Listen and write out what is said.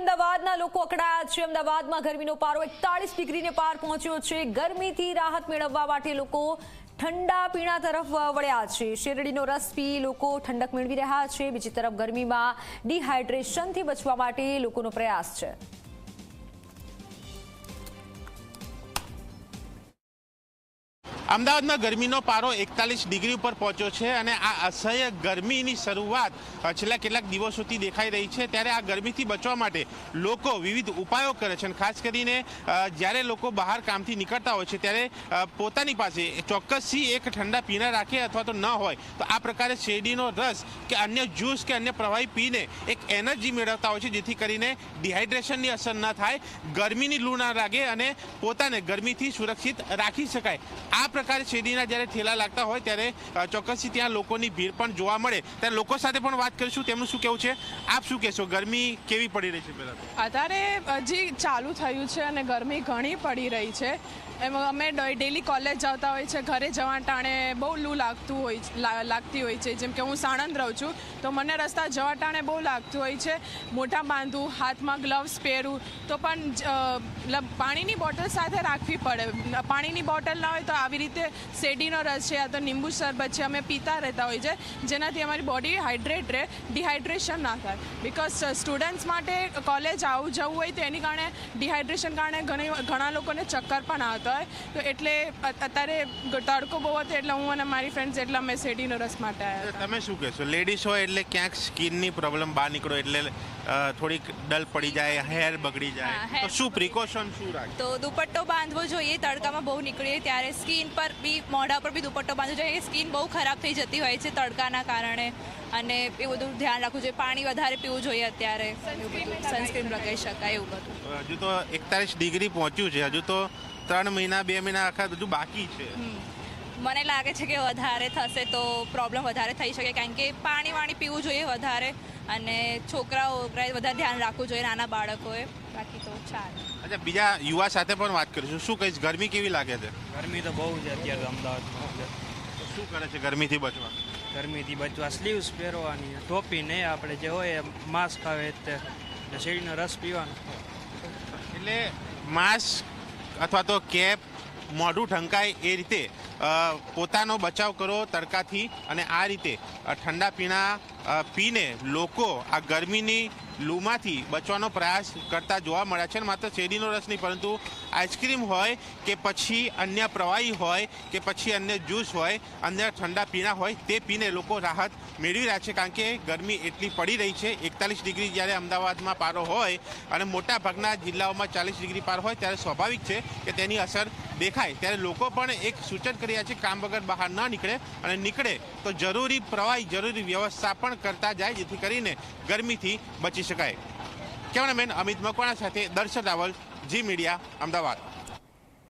અમદાવાદના લોકો અકળાયા છે। અમદાવાદમાં ગરમીનો પારો 41 ડિગ્રીને પાર પહોંચ્યો છે। ગરમીથી રાહત મેળવવા માટે લોકો ઠંડા પીણા તરફ વળ્યા છે। શેરડીનો રસ પી લોકો ઠંડક મેળવી રહ્યા છે। બીજી તરફ ગરમીમાં ડિહાઇડ્રેશનથી બચવા માટે લોકોનો પ્રયાસ છે। અમદાવાદમાં ગરમીનો પારો 41 ડિગ્રી ઉપર પહોંચ્યો છે અને આ અસહ્ય ગરમીની શરૂઆત છેલ્લા કેટલાક દિવસોથી દેખાઈ રહી છે। ત્યારે આ ગરમીથી બચવા માટે લોકો વિવિધ ઉપાયો કરે છે અને ખાસ કરીને જ્યારે લોકો બહાર કામથી નીકળતા હોય છે ત્યારે પોતાની પાસે ચોક્કસથી એક ઠંડા પીણા રાખે અથવા તો ન હોય તો આ પ્રકારે શેરડીનો રસ કે અન્ય જ્યુસ કે અન્ય પ્રવાહી પીને એક એનર્જી મેળવતા હોય છે, જેથી કરીને ડિહાઇડ્રેશનની અસર ન થાય, ગરમીની લૂ ના લાગે અને પોતાને ગરમીથી સુરક્ષિત રાખી શકાય। આ પ્રકારે શેરડીના જ્યારે ઠેલા લાગતા હોય ત્યારે ચોક્કસથી ત્યાં લોકોની ભીડ પણ જોવા મળે। ત્યારે લોકો સાથે પણ વાત કરીશું, તેમનું શું કહેવું છે। આપ શું કહેશો, ગરમી કેવી પડી રહી છે? પહેલાં અત્યારે હજી ચાલુ થયું છે અને ગરમી ઘણી પડી રહી છે। અમે ડેલી કોલેજ જતા હોય છે, ઘરે જવા ટાણે બહુ લૂ લાગતી હોય છે। જેમ કે હું સાણંદ રહું છું તો મને રસ્તા જવા ટાણે બહુ લાગતું હોય છે। મોઢા બાંધવું, હાથમાં ગ્લવ્સ પહેરવું, તો પણ પાણીની બોટલ સાથે રાખવી પડે। પાણીની બોટલ ના હોય તો આવી રીતે શેરડીનો રસ છે યા તો લીંબુ શરબત છે અમે પીતા રહેતા હોય છે, જેનાથી અમારી બોડી હાઇડ્રેટ રહે, ડિહાઇડ્રેશન ના થાય। બિકોઝ સ્ટુડન્ટ્સ માટે કોલેજ આવું જવું હોય તો એની કારણે ડિહાઇડ્રેશન કારણે ઘણા લોકોને ચક્કર પણ આવતા હોય, તો એટલે અત્યારે તડકો બહુ હતો એટલે હું અને મારી ફ્રેન્ડ્સ એટલે અમે શેરડીનો રસ માટે આવ્યા। તમે શું કહેશો? લેડીઝ હોય એટલે ક્યાંક સ્કિનની પ્રોબ્લેમ બહાર નીકળો એટલે થોડીક ડલ પડી જાય, હેર બગડી જાય, તો શું પ્રિકોશન શું રાખે? તો દુપટ્ટો બાંધવો જોઈએ। તડકામાં બહુ નીકળીએ ત્યારે સ્કિન પર બી, મોઢા પર બી દુપટ્ટો બાંધવો જોઈએ। સ્કિન બહુ ખરાબ થઈ જતી હોય છે તડકાના કારણે, અને એ બધું ધ્યાન રાખવું જોઈએ। પાણી વધારે પીવું જોઈએ અત્યારે, સનસ્ક્રીન લગાવી શકાય એવું બધું। હજુ તો 41 ડિગ્રી પહોંચ્યું છે, હજુ તો 3 મહિના 2 મહિના આખા બધું બાકી છે। મને લાગે છે કે વધારે થશે તો પ્રોબ્લેમ વધારે થઈ શકે, કારણ કે પાણી પીવું જોઈએ વધારે, અને છોકરાઓ વધારે ધ્યાન રાખવું જોઈએ, નાના બાળકોએ। બાકી તો ચાલે। અચ્છા, બીજા યુવા સાથે પણ વાત કરીશું। શું કહીશ, ગરમી કેવી લાગે છે? ગરમી તો બહુ છે અત્યારે અમદાવાદમાં। શું કરે છે ગરમીથી બચવા? ગરમીથી બચવા સ્લીવ્સ પહેરવાની, ટોપી નહીં, આપણે જે હોય માસ્ક આવે તે શેરડીનો રસ પીવાનો। એટલે માસ્ક અથવા તો કેપ, મોઢું ઢંકાય એ રીતે પોતાનો બચાવ કરો તડકાથી, અને આ રીતે ઠંડા પીણા પીને લોકો આ ગરમીની લૂમાંથી બચવાનો પ્રયાસ કરતા જોવા મળ્યા છે। માત્ર શેરડીનો રસ નહીં, પરંતુ આઈસ્ક્રીમ હોય કે પછી અન્ય પ્રવાહી હોય કે પછી અન્ય જ્યુસ હોય, અન્ય ઠંડા પીણા હોય, તે પીને લોકો રાહત મેળવી રહ્યા છે। કારણ કે ગરમી એટલી પડી રહી છે। 41 ડિગ્રી જ્યારે અમદાવાદમાં પારો હોય અને મોટાભાગના જિલ્લાઓમાં 40 ડિગ્રી પાર હોય ત્યારે સ્વાભાવિક છે કે તેની અસર દેખાય। ત્યારે લોકો પણ એક સૂચન કરી રહ્યા છે, કામ વગર બહાર ન નીકળે, અને નીકળે તો જરૂરી પ્રવાહી, જરૂરી વ્યવસ્થા પણ કરતા જાય, જેથી કરીને ગરમીથી બચી શકાય। કેમેરામેન અમિત મકવાણા સાથે દર્શન રાવલ, જી મીડિયા, અમદાવાદ।